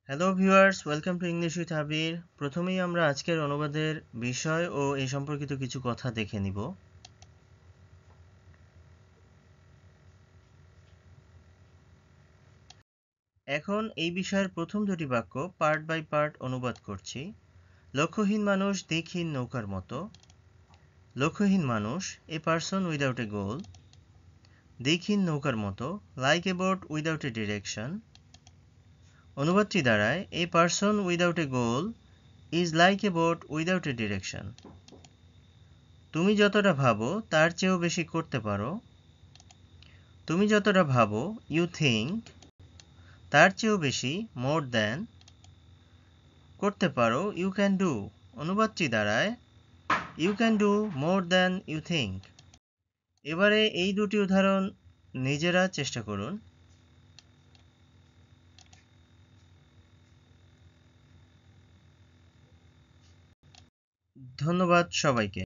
Hello viewers, welcome to English with Abir. প্রথমেই আমরা আজকের অনুবাদের বিষয় ও এ সম্পর্কিত কিছু কথা দেখে নিব। এখন এই বিষয়ের প্রথম দুটি বাক্য পার্ট বাই পার্ট অনুবাদ করছি। লক্ষ্যহীন মানুষ দিকহীন নৌকার মতো। লক্ষ্যহীন মানুষ, এ পারসন উইদাউট এ গোল। দিকহীন নৌকার মতো, like a boat without a direction. অনুবাদটি দাঁড়ায়, a person without a goal is like a boat without a direction. তুমি যতটা ভাবো তার চেয়েও বেশি করতে পারো। তুমি যতটা ভাবো, ইউ থিঙ্ক, তার চেয়েও বেশি, মোর দ্যান, করতে পারো, ইউ ক্যান ডু। অনুবাদটি দাঁড়ায়, you can do more than you think. এবারে এই দুটি উদাহরণ নিজেরা চেষ্টা করুন। ধন্যবাদ সবাইকে।